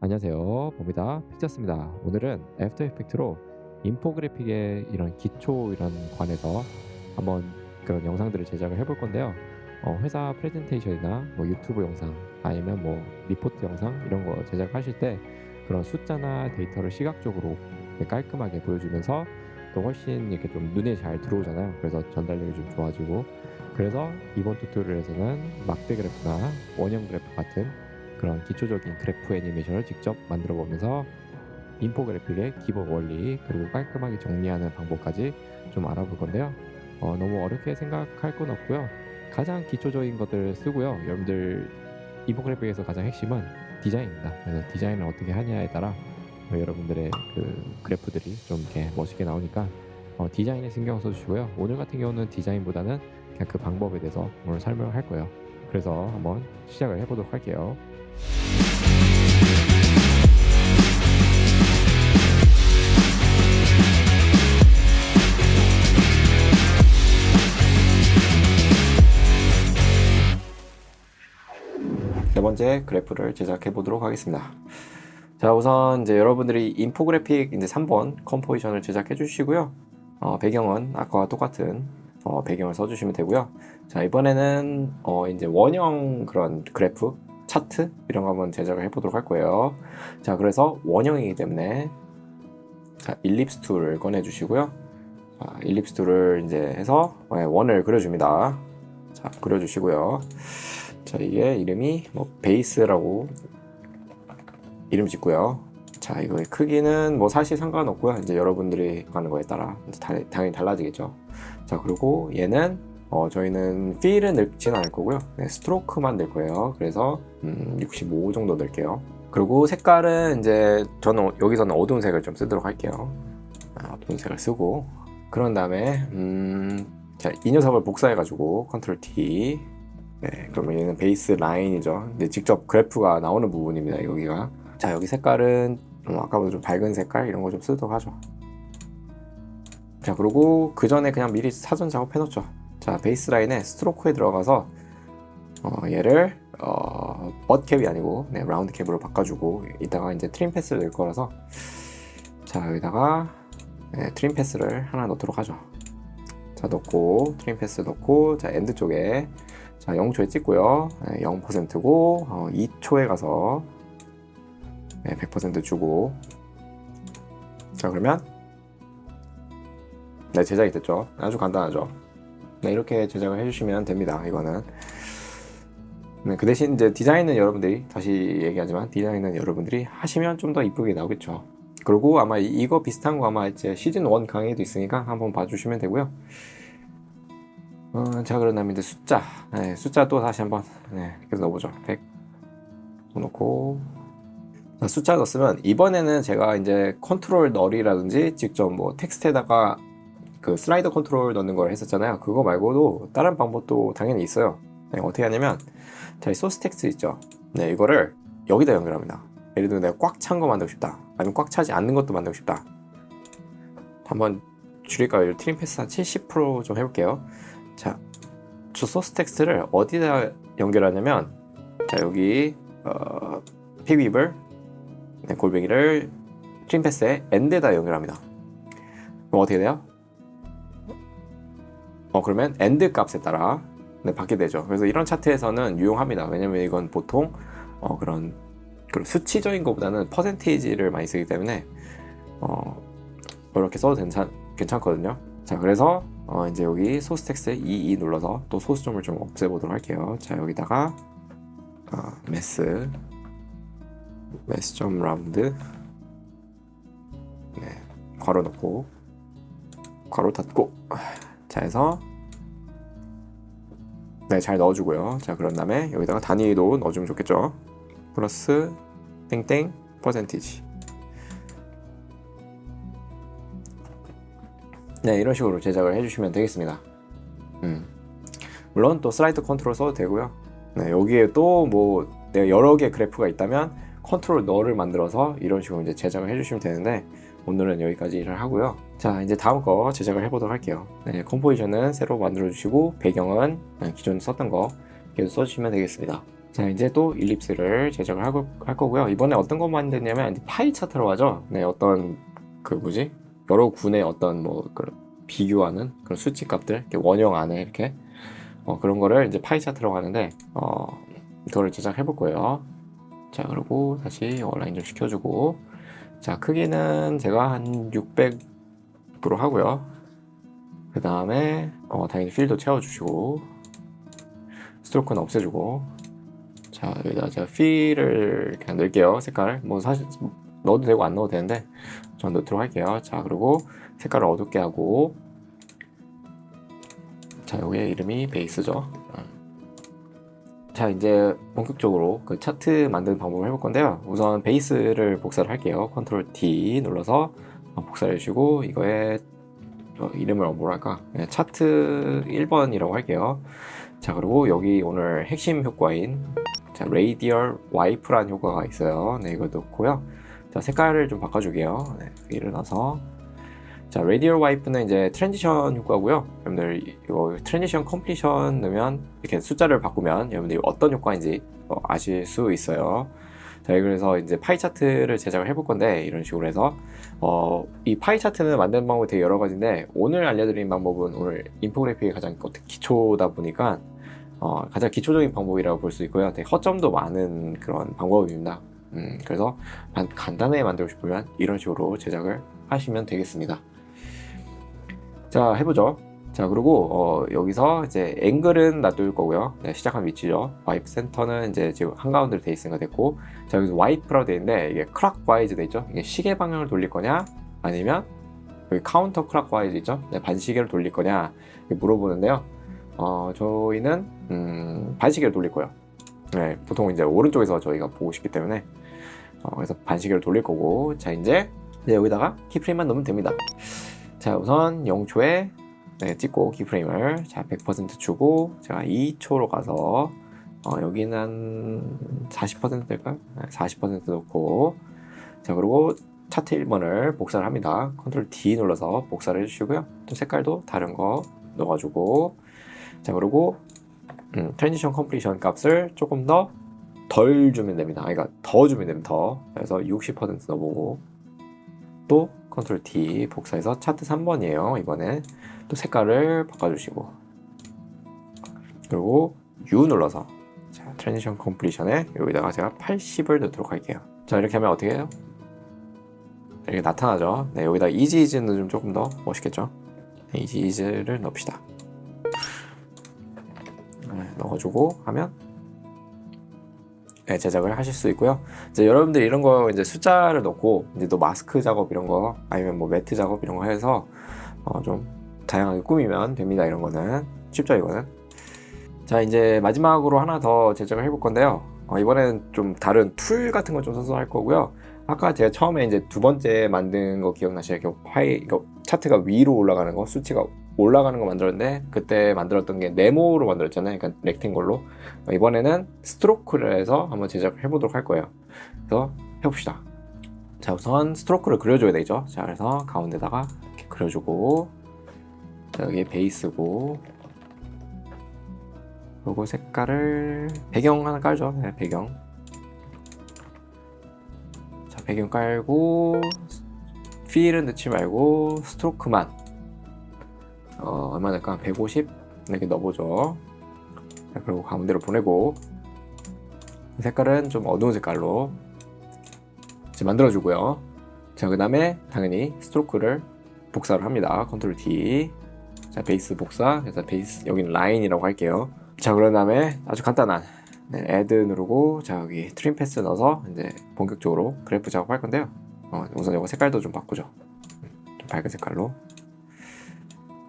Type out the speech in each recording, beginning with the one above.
안녕하세요. 봅니다. 픽처스입니다. 오늘은 애프터 이펙트로 인포그래픽의 이런 기초 이런 관해서 한번 그런 영상들을 제작을 해볼 건데요. 회사 프레젠테이션이나 뭐 유튜브 영상 아니면 뭐 리포트 영상 이런 거 제작하실 때 그런 숫자나 데이터를 시각적으로 깔끔하게 보여주면서 또 훨씬 이렇게 좀 눈에 잘 들어오잖아요. 그래서 전달력이 좀 좋아지고, 그래서 이번 튜토리얼에서는 막대 그래프나 원형 그래프 같은 그런 기초적인 그래프 애니메이션을 직접 만들어 보면서 인포그래픽의 기본 원리 그리고 깔끔하게 정리하는 방법까지 좀 알아볼 건데요. 너무 어렵게 생각할 건 없고요. 가장 기초적인 것들을 쓰고요. 여러분들 인포그래픽에서 가장 핵심은 디자인입니다. 그래서 디자인을 어떻게 하냐에 따라 여러분들의 그 그래프들이 좀 이렇게 멋있게 나오니까 디자인에 신경 써주시고요. 오늘 같은 경우는 디자인보다는 그냥 그 방법에 대해서 오늘 설명을 할 거예요. 그래서 한번 시작을 해보도록 할게요. 네 번째 그래프를 제작해 보도록 하겠습니다. 자, 우선 이제 여러분들이 인포그래픽 이제 3번 컴포지션을 제작해 주시고요. 배경은 아까와 똑같은 배경을 써주시면 되고요. 자, 이번에는 이제 원형 그런 그래프, 차트 이런 거 한번 제작을 해보도록 할 거예요. 자, 그래서 원형이기 때문에 자, 일립스 툴을 꺼내 주시고요. 자, 일립스 툴을 이제 해서 원을 그려줍니다. 자, 그려주시고요. 자, 이게 이름이 뭐 베이스라고 이름 짓고요. 자, 이거의 크기는 뭐 사실 상관없고요. 이제 여러분들이 하는 거에 따라 당연히 달라지겠죠. 자, 그리고 얘는 저희는 필은 넣지는 않을 거고요. 네, 스트로크만 넣을 거예요. 그래서 65 정도 넣을게요. 그리고 색깔은 이제 저는 여기서는 어두운 색을 좀 쓰도록 할게요. 어두운 색을 쓰고, 그런 다음에 자, 이 녀석을 복사해 가지고 컨트롤 T. 네, 그러면 얘는 베이스 라인이죠. 근데 직접 그래프가 나오는 부분입니다, 여기가. 자, 여기 색깔은 아까보다 좀 밝은 색깔 이런 거 좀 쓰도록 하죠. 자, 그리고 그 전에 그냥 미리 사전 작업해 놓죠. 자, 베이스 라인에 스트로크에 들어가서 얘를 벗캡이 아니고 라운드 캡으로 바꿔주고, 이따가 이제 트림 패스를 넣을 거라서 자, 여기다가 트림 패스를 하나 넣도록 하죠. 자, 넣고 트림 패스 넣고, 자, 엔드 쪽에 자, 0초에 찍고요. 0%고 2초에 가서 100% 주고. 자, 그러면 제작이 됐죠. 아주 간단하죠. 이렇게 제작을 해주시면 됩니다. 이거는 그 대신 이제 디자인은 여러분들이, 다시 얘기하지만 디자인은 여러분들이 하시면 좀 더 이쁘게 나오겠죠. 그리고 아마 이거 비슷한 거 아마 이제 시즌 1 강의도 있으니까 한번 봐주시면 되고요. 자, 그런 다음에 이제 숫자, 숫자 또 다시 한번 그래서 넣어보죠. 100 넣고. 자, 숫자 넣었으면 이번에는 제가 이제 컨트롤 널이라든지 직접 뭐 텍스트에다가 그 슬라이더 컨트롤 넣는 걸 했었잖아요. 그거 말고도 다른 방법도 당연히 있어요. 어떻게 하냐면, 자, 이 소스 텍스트 있죠. 이거를 여기다 연결합니다. 예를 들어 내가 꽉 찬 거 만들고 싶다, 아니면 꽉 차지 않는 것도 만들고 싶다. 한번 줄일까요? 트림 패스 한 70% 좀 해볼게요. 자, 저 소스 텍스트를 어디다 연결하냐면, 자, 여기 픽위블 골뱅이를 트림 패스에 엔드에다 연결합니다. 그럼 어떻게 돼요? 그러면 엔드 값에 따라 받게 되죠. 그래서 이런 차트에서는 유용합니다. 왜냐면 이건 보통 그런 수치적인 것보다는 퍼센테이지를 많이 쓰기 때문에 이렇게 써도 괜찮거든요. 자, 그래서 이제 여기 소스 텍스트에 22 눌러서 또 소수점을 좀 없애보도록 할게요. 자, 여기다가 매스.라운드 괄호 넣고 괄호 닫고, 자, 해서 잘 넣어주고요. 자, 그런 다음에 여기다가 단위도 넣어주면 좋겠죠. 플러스 땡땡 퍼센티지. 이런 식으로 제작을 해주시면 되겠습니다. 물론 또 슬라이드 컨트롤 써도 되고요. 여기에 또 뭐 내가 여러 개 그래프가 있다면 컨트롤 널을 만들어서 이런 식으로 이제 제작을 해주시면 되는데, 오늘은 여기까지를 하고요. 자, 이제 다음 거 제작을 해보도록 할게요. 컴포지션은 새로 만들어 주시고, 배경은 기존에 썼던 거 계속 써주시면 되겠습니다. 자, 이제 또 일립스를 제작을 할 거고요. 이번에 어떤 거 만드냐면 파이 차트라고 하죠. 네, 어떤 그 뭐지? 여러 군의 어떤 뭐 그런 비교하는 그런 수치 값들 이렇게 원형 안에 이렇게 그런 거를 이제 파이 차트라고 하는데 이거를 제작해 볼 거예요. 자, 그리고 다시 온라인 좀 시켜주고, 자, 크기는 제가 한 600으로 하고요. 그 다음에 당연히 필도 채워주시고, 스트로크는 없애주고, 자, 여기다 제가 필을 그냥 넣을게요. 색깔 뭐 사실 넣어도 되고 안 넣어도 되는데 전 넣도록 할게요. 자, 그리고 색깔을 어둡게 하고, 자, 여기에 이름이 베이스죠. 자, 이제 본격적으로 그 차트 만드는 방법을 해볼 건데요. 우선 베이스를 복사를 할게요. 컨트롤 D 눌러서 복사를 해주시고, 이거에 이름을 뭐라 할까? 네, 차트 1번이라고 할게요. 자, 그리고 여기 오늘 핵심 효과인 자, 레이디얼 와이프라는 효과가 있어요. 네, 이거 넣고요. 자, 색깔을 좀 바꿔줄게요. 네, 여기를 넣어서, 자, 레디얼 와이프는 이제 트랜지션 효과고요. 여러분들 이거 트랜지션 컴플리션 넣으면 이렇게 숫자를 바꾸면 여러분들이 어떤 효과인지 아실 수 있어요. 자, 그래서 이제 파이 차트를 제작을 해볼 건데, 이런 식으로 해서 이 파이 차트는 만드는 방법이 되게 여러 가지인데, 오늘 알려드린 방법은 오늘 인포그래픽이 가장 기초다 보니까 가장 기초적인 방법이라고 볼 수 있고요. 되게 허점도 많은 그런 방법입니다. 그래서 간단하게 만들고 싶으면 이런 식으로 제작을 하시면 되겠습니다. 자, 해보죠. 자, 그리고 여기서 이제 앵글은 놔둘 거고요. 네, 시작한 위치죠. 와이프 센터는 이제 지금 한가운데로 돼 있으니까 됐고, 자, 여기서 와이프라고 돼 있는데 이게 클락와이즈 돼 있죠. 이게 시계 방향을 돌릴 거냐, 아니면 여기 카운터 클락와이즈 있죠. 네, 반시계를 돌릴 거냐 물어보는데요. 저희는 반시계를 돌릴 거예요. 네, 보통 이제 오른쪽에서 저희가 보고 싶기 때문에 그래서 반시계를 돌릴 거고, 자, 이제 여기다가 키프레임만 넣으면 됩니다. 자, 우선 0초에 찍고 키프레임을 자 100% 주고, 제가 2초로 가서 여기는 한 40% 될까요? 40% 넣고, 자, 그리고 차트 1번을 복사를 합니다. 컨트롤 D 눌러서 복사를 해주시고요. 또 색깔도 다른 거 넣어가지고, 자, 그리고 트랜지션 컴플리션 값을 조금 더 덜 주면 됩니다. 그러니까 더 주면 됩니다. 더. 그래서 60% 넣어보고, 또 컨트롤 D 복사해서 차트 3번이에요. 이번에 또 색깔을 바꿔주시고, 그리고 U 눌러서 자, 트랜지션 컴플리션에 여기다가 제가 80을 넣도록 할게요. 자, 이렇게 하면 어떻게 해요? 이렇게 나타나죠. 네, 여기다 이지이즈는 좀 조금 더 멋있겠죠. 네, 이지이즈를 넣읍시다. 네, 넣어주고 하면 제작을 하실 수 있고요. 이제 여러분들 이런 거 이제 숫자를 넣고 이제 또 마스크 작업 이런 거, 아니면 뭐 매트 작업 이런 거 해서 좀 다양하게 꾸미면 됩니다. 이런 거는 쉽죠, 이거는. 자, 이제 마지막으로 하나 더 제작을 해볼 건데요. 이번엔 좀 다른 툴 같은 거 좀 써서 할 거고요. 아까 제가 처음에 이제 두 번째 만든 거 기억나시죠? 이거 차트가 위로 올라가는 거, 수치가 올라가는 거 만들었는데, 그때 만들었던 게 네모로 만들었잖아요. 그러니까 렉탱글로. 이번에는 스트로크를 해서 한번 제작을 해보도록 할 거예요. 그래서 해봅시다. 자, 우선 스트로크를 그려줘야 되죠. 자, 그래서 가운데다가 이렇게 그려주고, 자, 여기 베이스고, 그리고 색깔을 배경 하나 깔죠. 네, 배경. 자, 배경 깔고 필은 넣지 말고 스트로크만 얼마 될까? 150 이렇게 넣어보죠. 자, 그리고 가운데로 보내고, 색깔은 좀 어두운 색깔로 이제 만들어주고요. 자, 그 다음에 당연히 스트로크를 복사를 합니다. 컨트롤 D. 자, 베이스 복사. 그래서 베이스 여기는 라인이라고 할게요. 자, 그런 다음에 아주 간단한 애드 누르고, 자, 여기 트림 패스 넣어서 이제 본격적으로 그래프 작업할 건데요. 우선 이거 색깔도 좀 바꾸죠. 좀 밝은 색깔로.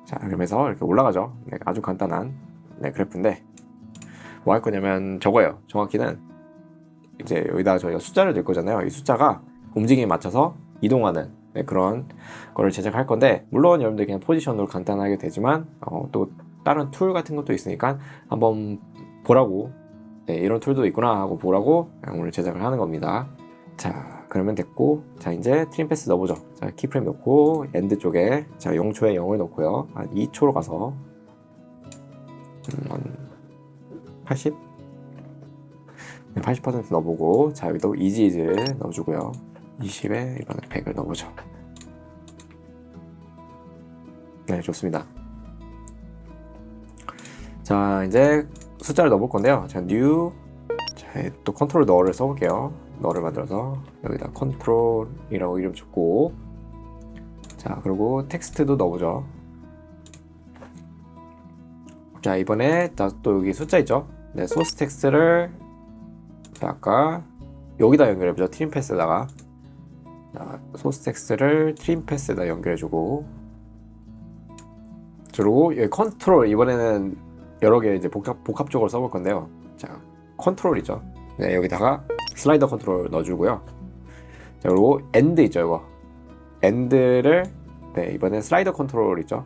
자, 그러면서 이렇게 올라가죠. 네, 아주 간단한 그래프인데, 뭐 할 거냐면 저거예요. 정확히는 이제 여기다가 저희가 숫자를 넣을 거잖아요. 이 숫자가 움직임에 맞춰서 이동하는 그런 거를 제작할 건데, 물론 여러분들 그냥 포지션으로 간단하게 되지만 또 다른 툴 같은 것도 있으니까 한번 보라고, 이런 툴도 있구나 하고 보라고 오늘 제작을 하는 겁니다. 자, 그러면 됐고, 자, 이제 트림 패스 넣어보죠. 자, 키프레임 넣고 엔드 쪽에 자 0초에 0을 넣고요. 한 2초로 가서 80? 80% 넣어보고, 자 여기도 이지이즈 넣어주고요. 20에 이번에 100을 넣어보죠. 네, 좋습니다. 자, 이제 숫자를 넣어볼 건데요. 자, new, 자, 또 컨트롤 너를 써볼게요. 너를 만들어서 여기다 컨트롤이라고 이름 줬고, 자, 그리고 텍스트도 넣어보죠. 자, 이번에 또 여기 숫자 있죠? 네, 소스 텍스트를 자, 아까 여기다 연결해보죠. 트림 패스에다가. 자, 소스 텍스트를 트림 패스에다 연결해주고, 그리고 여기 컨트롤 이번에는 여러 개 이제 복합적으로 써볼 건데요. 자, 컨트롤이죠. 네, 여기다가 슬라이더 컨트롤 넣어주고요. 자, 그리고 엔드 있죠, 이거. 엔드를 네, 이번엔 슬라이더 컨트롤 있죠.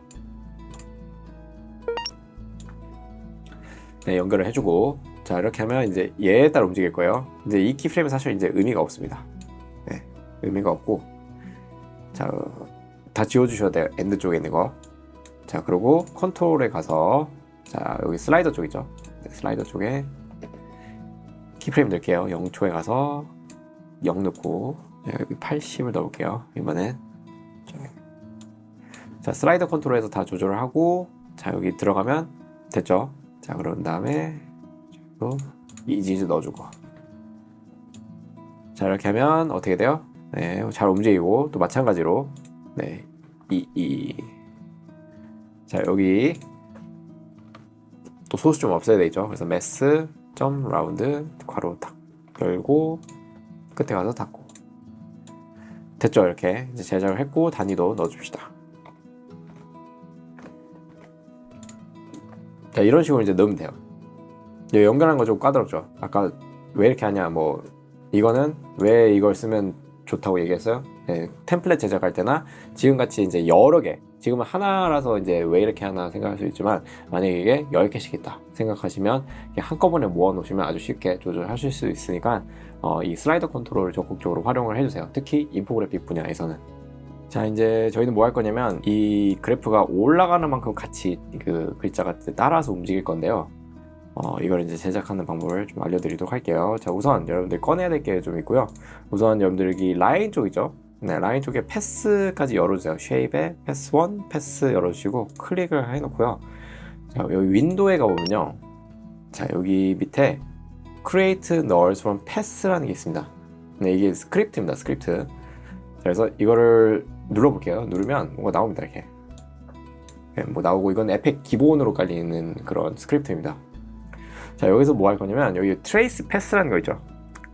네, 연결을 해주고, 자 이렇게 하면 이제 얘에 따라 움직일 거예요. 이제 이 키프레임은 사실 이제 의미가 없습니다. 네, 의미가 없고, 자 다 지워주셔야 돼요. 엔드 쪽에 있는 거. 자 그리고 컨트롤에 가서 자 여기 슬라이더 쪽 있죠. 네, 슬라이더 쪽에 키프레임 넣을게요. 0초에 가서 0 넣고 여기 80을 넣을게요. 이번엔 자 슬라이더 컨트롤에서 다 조절을 하고, 자 여기 들어가면 됐죠. 자 그런 다음에 이지즈 넣어주고, 자 이렇게 하면 어떻게 돼요? 네, 잘 움직이고, 또 마찬가지로 네, 자 여기 또 소스 좀 없애야 되죠. 그래서 메스 점 라운드 괄호 딱 열고 끝에 가서 닫고, 됐죠? 이렇게 이제 제작을 했고 단위도 넣어줍시다. 자 이런 식으로 이제 넣으면 돼요. 연결한 거 좀 까다롭죠. 아까 왜 이렇게 하냐, 뭐 이거는 왜 이걸 쓰면 좋다고 얘기했어요. 네, 템플릿 제작할 때나 지금같이 이제 여러 개, 지금은 하나라서 이제 왜 이렇게 하나 생각할 수 있지만, 만약에 이게 10개씩 있다 생각하시면 한꺼번에 모아 놓으시면 아주 쉽게 조절하실 수 있으니까 이 슬라이더 컨트롤을 적극적으로 활용을 해주세요. 특히 인포그래픽 분야에서는. 자 이제 저희는 뭐 할 거냐면, 이 그래프가 올라가는 만큼 같이 그 글자가 따라서 움직일 건데요. 이걸 이제 제작하는 방법을 좀 알려드리도록 할게요. 자 우선 여러분들 꺼내야 될 게 좀 있고요. 우선 여러분들 여기 라인 쪽 있죠. 네, 라인 쪽에 패스까지 열어주세요. 쉐입에 패스 1, 패스 열어주시고 클릭을 해놓고요. 자 여기 윈도우에 가보면요, 자 여기 밑에 Create Nulls from Pass라는 게 있습니다. 네, 이게 스크립트입니다. 스크립트. 그래서 이거를 눌러볼게요. 누르면 뭔가 나옵니다. 이렇게 네, 뭐 나오고, 이건 에펙 기본으로 깔리는 그런 스크립트입니다. 자 여기서 뭐 할 거냐면, 여기 트레이스 패스라는 거 있죠.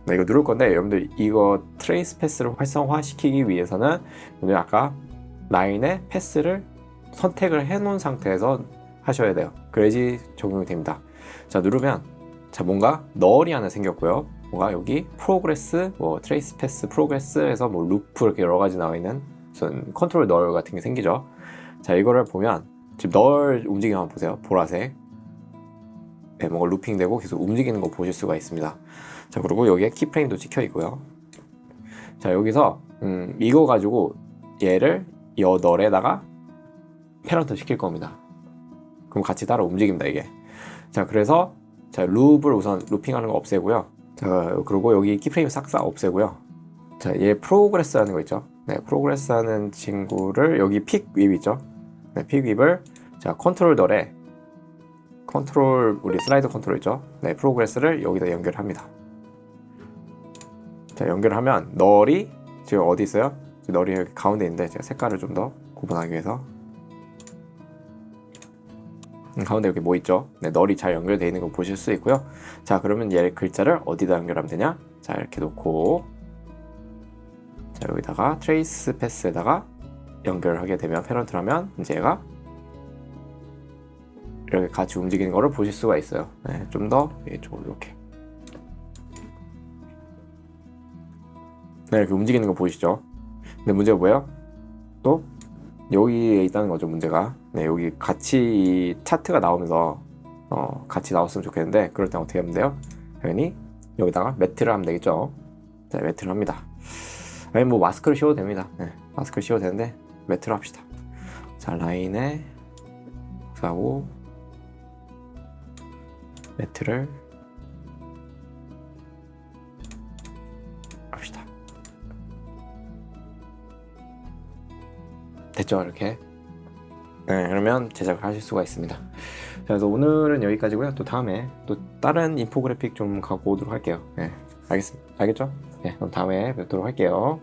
네, 이거 누를 건데, 여러분들 이거 트레이스 패스를 활성화 시키기 위해서는 여러분들 아까 라인에 패스를 선택을 해 놓은 상태에서 하셔야 돼요. 그래야지 적용이 됩니다. 자 누르면 자 뭔가 널이 하나 생겼고요. 뭔가 여기 프로그레스, 뭐 트레이스 패스 프로그레스에서 뭐 루프 이렇게 여러 가지 나와 있는 무슨 컨트롤 널 같은 게 생기죠. 자 이거를 보면 지금 널 움직임 한번 보세요. 보라색. 네, 뭔가 루핑되고 계속 움직이는 거 보실 수가 있습니다. 자 그리고 여기에 키프레임도 찍혀 있고요. 자 여기서 이거 가지고 얘를 이 널에다가 패런트 시킬 겁니다. 그럼 같이 따라 움직입니다 이게. 자 그래서 자 룹을 우선 루핑하는 거 없애고요. 자 그리고 여기 키프레임 싹 없애고요. 자 얘 프로그레스 하는 거 있죠. 네, 프로그레스 하는 친구를 여기 픽 윕 있죠. 네, 픽 윕을 자 컨트롤 널에 컨트롤 우리 슬라이더 컨트롤 있죠. 네, 프로그레스를 여기다 연결합니다. 자 연결하면 널이 지금 어디 있어요? 지금 널이 여기 가운데 있는데 제가 색깔을 좀 더 구분하기 위해서 가운데 여기 뭐 있죠? 네, 널이 잘 연결되어 있는 거 보실 수 있고요. 자 그러면 얘 글자를 어디다 연결하면 되냐? 자 이렇게 놓고 자 여기다가 트레이스 패스에다가 연결하게 되면, 패런트를 하면 이제 얘가 이렇게 같이 움직이는 거를 보실 수가 있어요. 네, 좀 더 이쪽으로 이렇게 네, 이렇게 움직이는 거 보이시죠? 근데 문제가 뭐예요? 또 여기에 있다는 거죠, 문제가. 네, 여기 같이 차트가 나오면서 같이 나왔으면 좋겠는데, 그럴 땐 어떻게 하면 돼요? 당연히 여기다가 매트를 하면 되겠죠. 자, 매트를 합니다. 아니 뭐 마스크를 씌워도 됩니다. 네, 마스크를 씌워도 되는데 매트를 합시다. 자 라인에 하고 매트를 됐죠, 이렇게. 네, 그러면 제작을 하실 수가 있습니다. 자, 그래서 오늘은 여기까지고요. 또 다음에 또 다른 인포그래픽 좀 갖고 오도록 할게요. 네, 알겠죠? 네, 그럼 다음에 뵙도록 할게요.